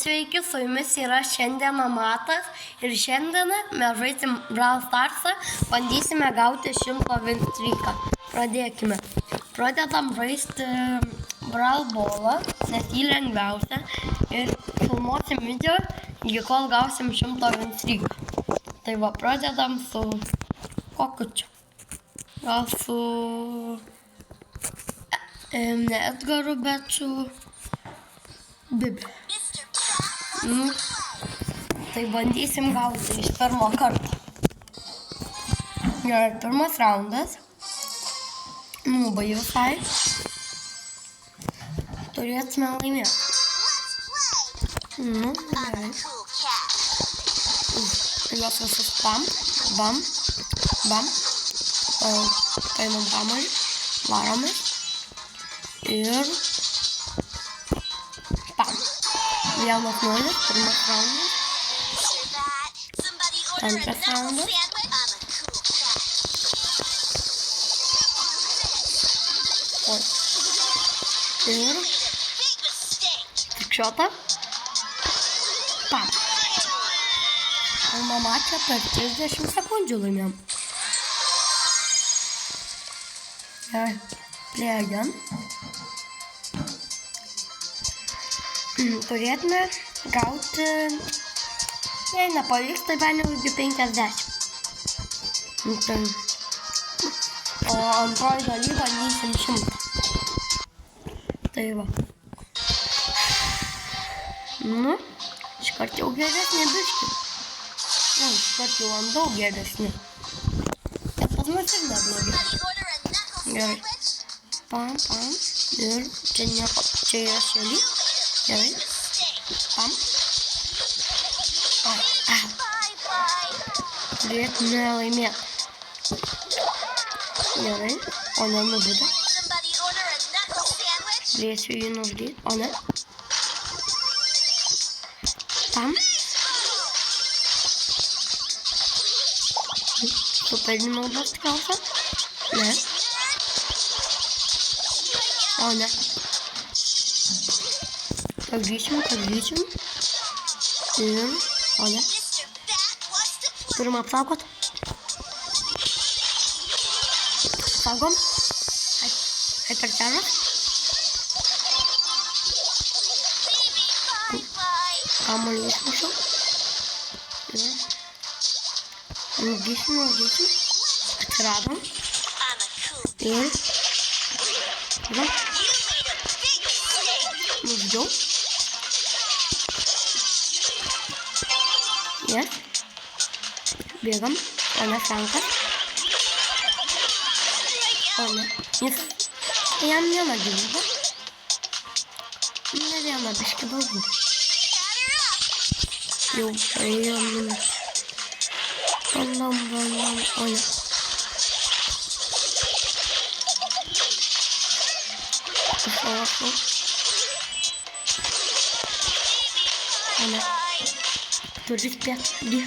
Sveiki, su jumis yra šiandieną Matas ir šiandieną mes žaisim Brawl Starsą, bandysime gauti 100 vinstryką. Pradėkime. Pradedam žaisti Brawl Ballą, nes jį lengviausia ir filmuosim video, iki kol gausim 100 vinstryką. Tai va, pradedam su kokiu čia? Gal su ne Edgaru, bet su Bibi. Tai bandysim gauti iš pirmo karto. Gerai, pirmas raundas. Nubai visai. Turėtume laimėti. Gerai. Juos visus bam, bam, bam. Paimam kamuolį, varomės. Ir pam. 1-0, pirmas raundas. Antras raundas. Ir fiksuota. Pam. Pirmą mačą per 30 sekundžių laimėjom. Gerai, play again. Turėtume gauti, jei nepavyks, tai bent jau iki 50. O antroji daly bandysim 100. Tai va. Škart jau geresnė biškį. Škart jau ant daug geresnė. Bet pas mus ir neblogai. Gerai. Pam, pam. Ir čia nieko. Čia yra šelį. Gerai. Pam. Turėtume laimėti. Gerai. O ne, nužudė. Turėsiu jį nužudyti. O ne. Pam. Super naudos tikriausia. Ne. O ne. Pagrįšim. Ir, o ne. Turim apsaugot. Saugom. Hypercharge. Kamuolį išmušau. Ir. Nugysim. Atsiradom. Ir. Va. Nužudžiau. Yes. Bėgam. O ne, Frankas. O ne. Jis. Jam viena gyvyba. Ne viena, biškį daugiau. Jau praėjo minutę. Bandom. O ne. Išalašau. O ne. Turi spėti.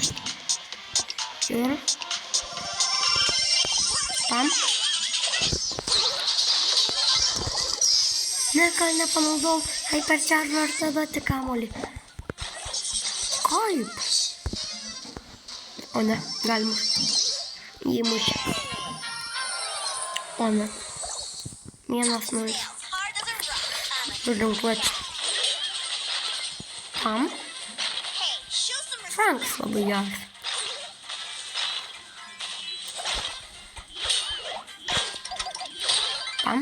Ir. Pam. Ne, ką nepanaudau. Hypercharge ar tada tik kamuolį. Kaip? O ne, galima. Jį mušė. O ne. 1-0. Turim kluoti. Pam. Frankas labai geras. Pam.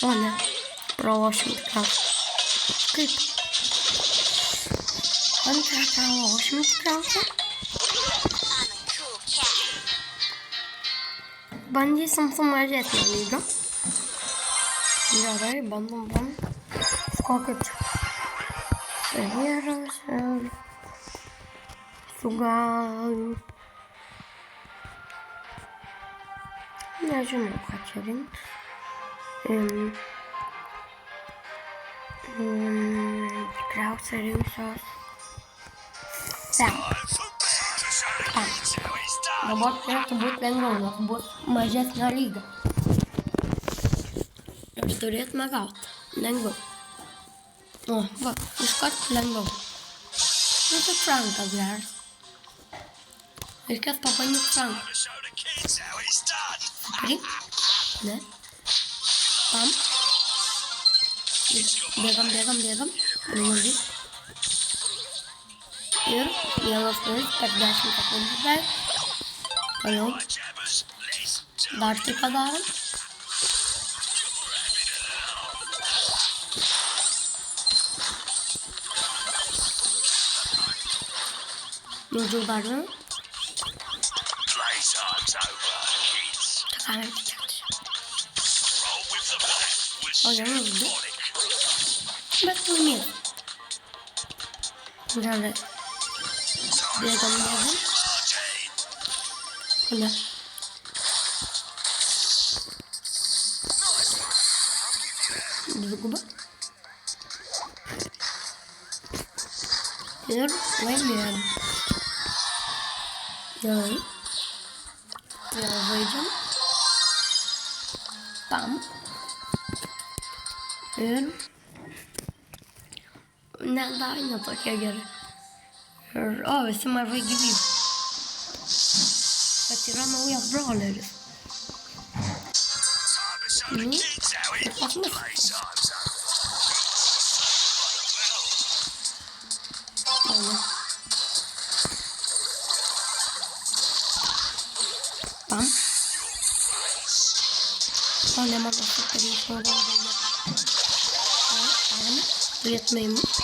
O ne, pralošim tikriausiai. Kaip? Antrą pralošim tikriausiai. Bandysim su mažesnio lygio. Gerai, bandom. Kokio čia? Karjeras ir su gal... Nežinau, ką čia rinkti. Tikriausiai rinksiuos. Dabar turėtų būti lengviau, nes bus mažesnio lygio. Ir turėtume gauti lengviau. O, va, iškart lengviau. Nu, tai Frankas geras. Reikės pabandyti Franką. Supri? Ne? Pam. Bėgam. Nemažai. Ir vienas nulis per 10 sekundžių beveik. Toliau. Dar tai padarom. Nužau dar vieną. Ta kamera tikėtis. O vienas du. Bet laimėjau. Gerai. Bėgam. Ne. Dviguba. Ir laimėjom. Gerai. Vėl žaidžiam. Pam. Ir ne tokie gerai. Ir, visi mažai gyvybių. Bet yra naujas brawleris. Ir pas mus. Pam. O, nematau, kad išnaudoju daugiau. Paėmė. Turėtume įmušti.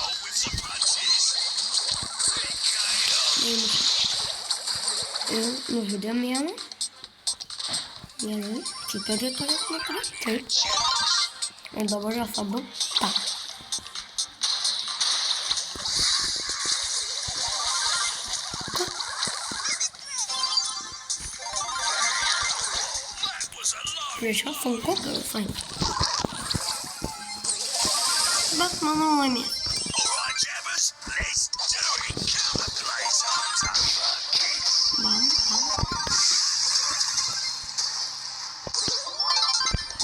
Ir nužudėm vieną. Gerai. Kitą turėtume turėti. Taip. Ir dabar jos abu. Ta. Prieš jo sunku visai. Bet manau laimės. Bam.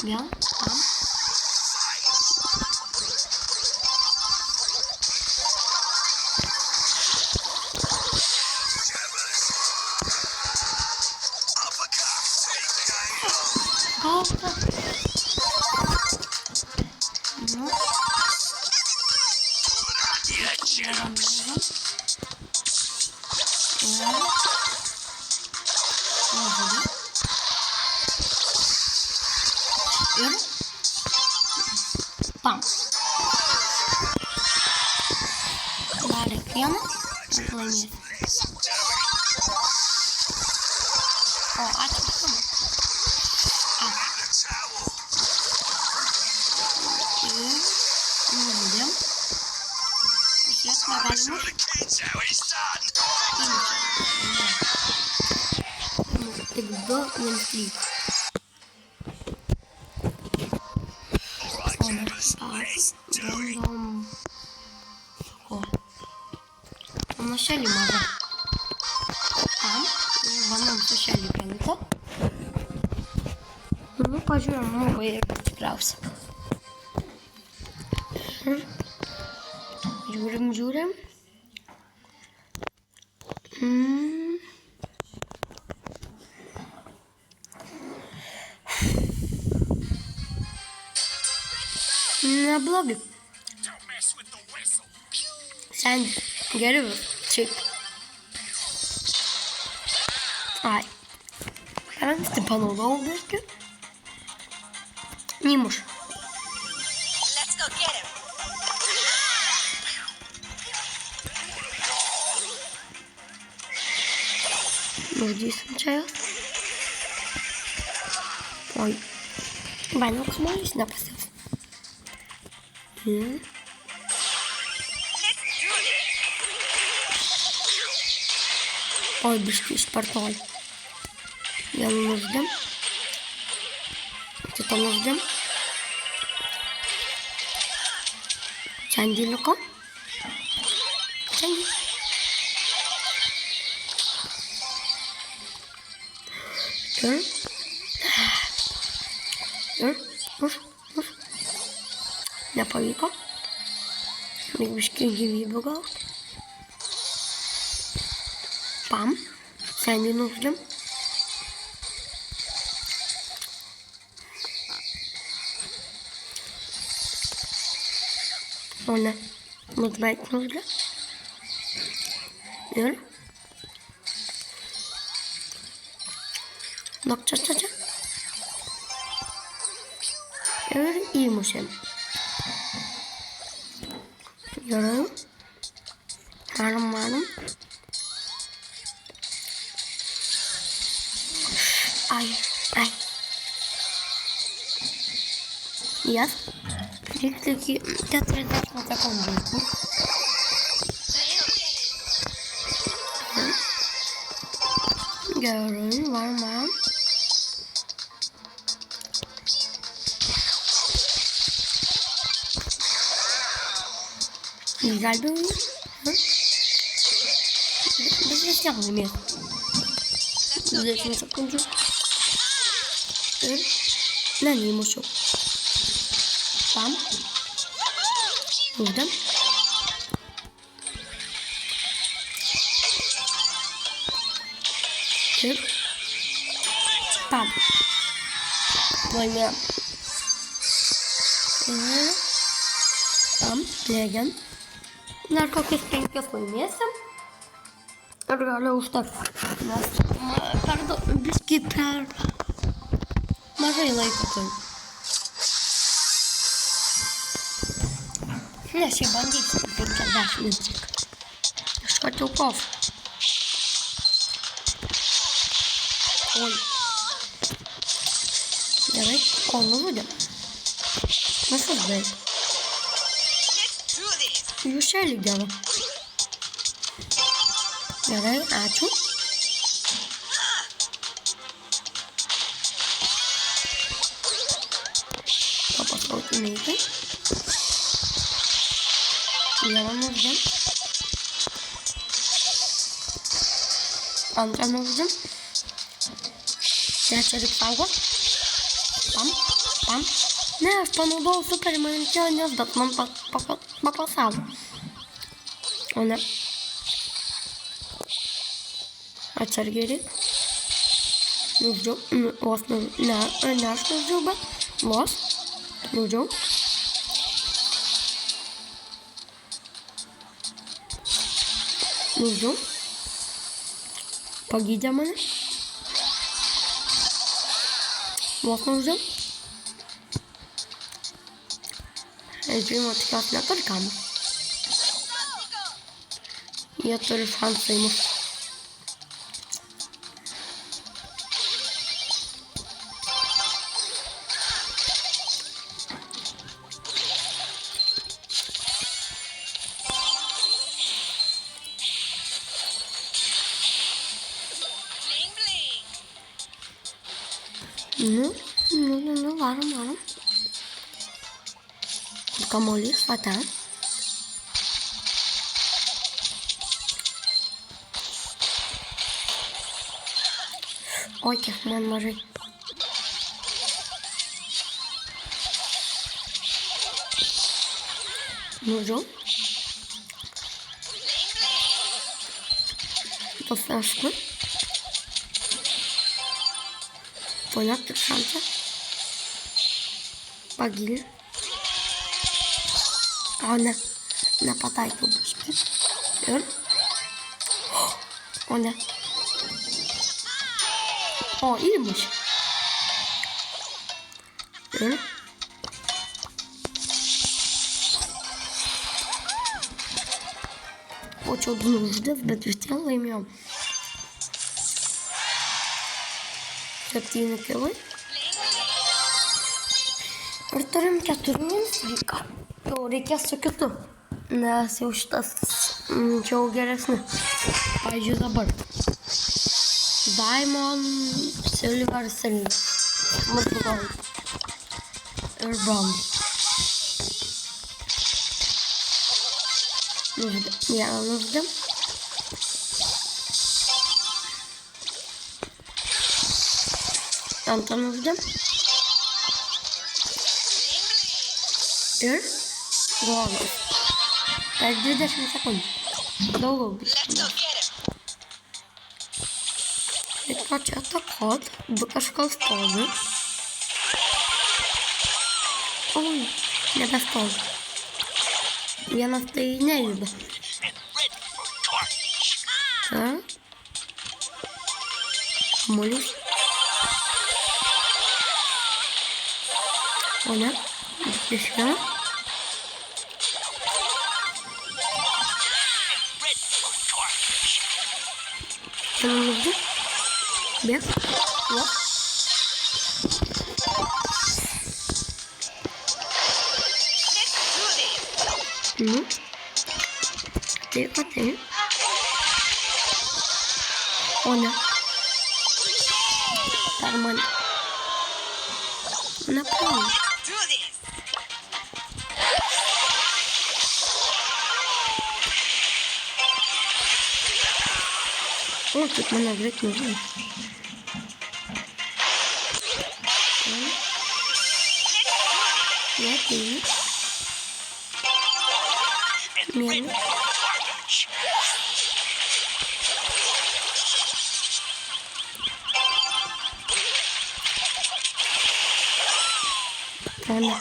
Vėl. Bam. Gauta. Nu. Ir pam. Dar vieną ir laimės. O, ačiū. Ir nužudėm. Jas negalima. Tik 2-3. Bandom. O. Panašėlį mažą. Tam. Ir bandom su šėlį penktą. Nu, pažiūrėjom, labai ir tikriausia. Žiūrim. Neblogi. Sandy, geriau. Šiaip. Ai. Anksti panaudojau biškį. Neįmuš. Nužudysim čia jos. Oi. Bainiau kamuolys nepasieks. Oi, biškį išpartoj. Vieną nužudėm. Kitą nužudėm. Sandy liko. Sandy. Ir. Nepavyko. Lyg biškai gyvybių gal. Pam. Sendį nužudėm. O ne. Mus beveik nužudė. Ir. Nok čia. Ir įmušėm. Gerai. Varom. Ai. Jas. Reikia iki 40 sekundžių. Gerai, varom. Gelbėjau jį. Bet vis tiek laimės. 20 sekundžių. Ir neįmušiau. Pam. Uždėm. Ir pam. Laimėjom. Ir pam. Lėgiam. Dar kokius 5 laimėsim. Ir gali užtekti. Nes biškai per mažai laiko turiu. Ne, šiaip bandysim 50 tik. Iškart jau kofą. Oi. Gerai. O, nužudėm. Visas beveik. Jūs čia lygiavo. Gerai, ačiū. Papasauti meitai. Vieną nužudėm. Antrą nužudėm. Trečią reik saugot. Pam. Ne, aš panaudojau super, man reikėjo nesdat, man papasavo. O ne. Atsargiai reik. Nužudžiau. Vos nužudžiau. Ne aš nužudžiau, bet vos. Nužudžiau. Nužudžiau. Pagydė mane. Vos nužudžiau. Žinoma, tikriausiai neturi kamerų. Jie turi šansą į mus. Nu, varom. Kamuolys, va ten. Oi, kiek man mažai. Nužudžiau. Pasirašau. Tuomet tik šansą. Pagilį. O ne, nepataikiau biškai. Ir. O ne. O, įmušė. Ir. O čia nužudęs, bet vis tiek laimėjom. 7 kilai. Ir turim 4 minstryką. Jau reikės su kitu, nes jau šitas čia jau geresni. Pavyzdžiui dabar. Diamond, Silver. Mūsų Gold. Ir Bronze. Nužudėm. Antrą nužudėm. Ir Golas. Per 20 sekundžių. Daugiau biškį. Ir ką čia atakot? Du kažkas stovi. Oi, nebestovi. Vienas tai nejuda. Kamuolys. O ne, prieš vieną. Čia nulūdų. Bėg. Va. Nu. Taip, taip. O ne. Per mane. Nepravom. O, kaip mane greit nužudė. Neateina. Mėly. Ona.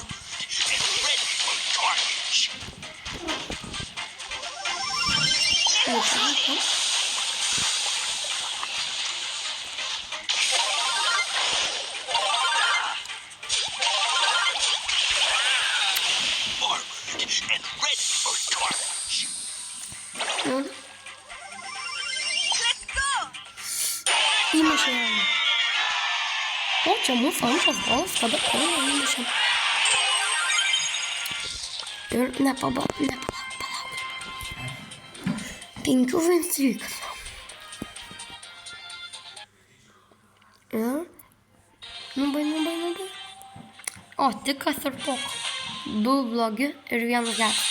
Įmušėm. O, čia mūsų antras golas, kada įmušėm. Ir nepalauk. 5 vinstrykas. Ir nubai. O, tik kas ir poko. 2 blogi ir 1 geras.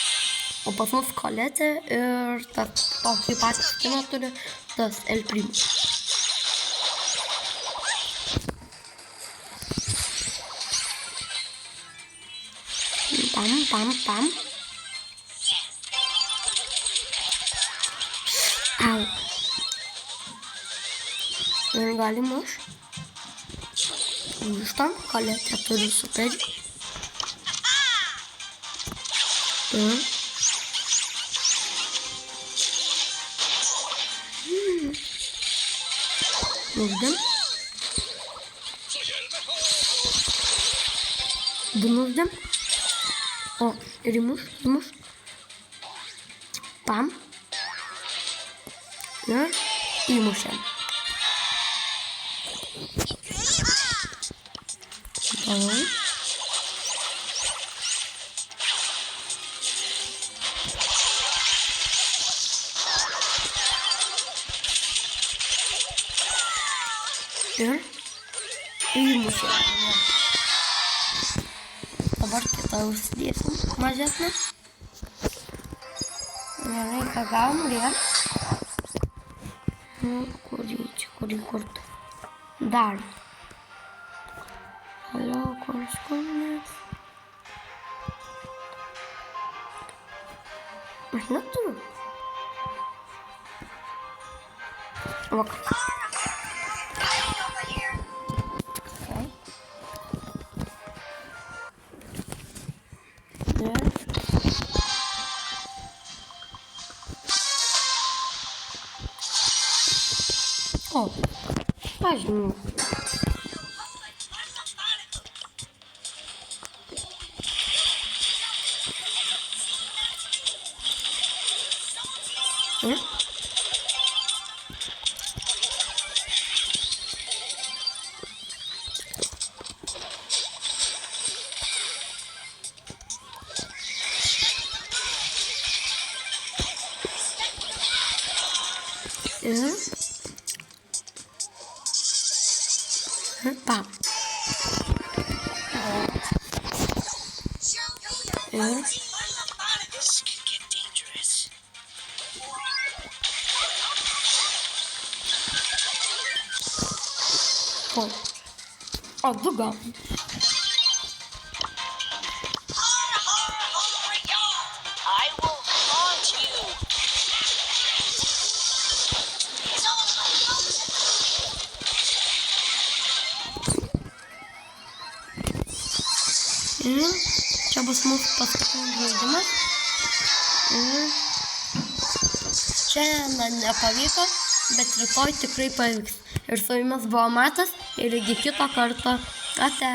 O pas mus Koletė ir tas tokį patį skiną turi tas El Primo. Pam. Au. Ir galim aš. Grįžtam, Koletė turi superį. Ir. Nuždėm. 2 nuždėm. O, ir įmuš. Pam. Ir įmušėm. Toliau. Ir įmušėm. Dabar kitą užsidėsim mažesnę. Gerai, ką gavom, vėl. Kurį kurtą. Dar. Toliau, korskonės. Aš neturiu. Vakar. O, pažinau. Pam. O, 2 gavom. I will flaunt Ir čia bus mūsų paskutinis žaidimas. Ir šiandien nepavyko, bet rytoj tikrai pavyks. Ir su jumis buvo Matas ir iki kito karto. Ate.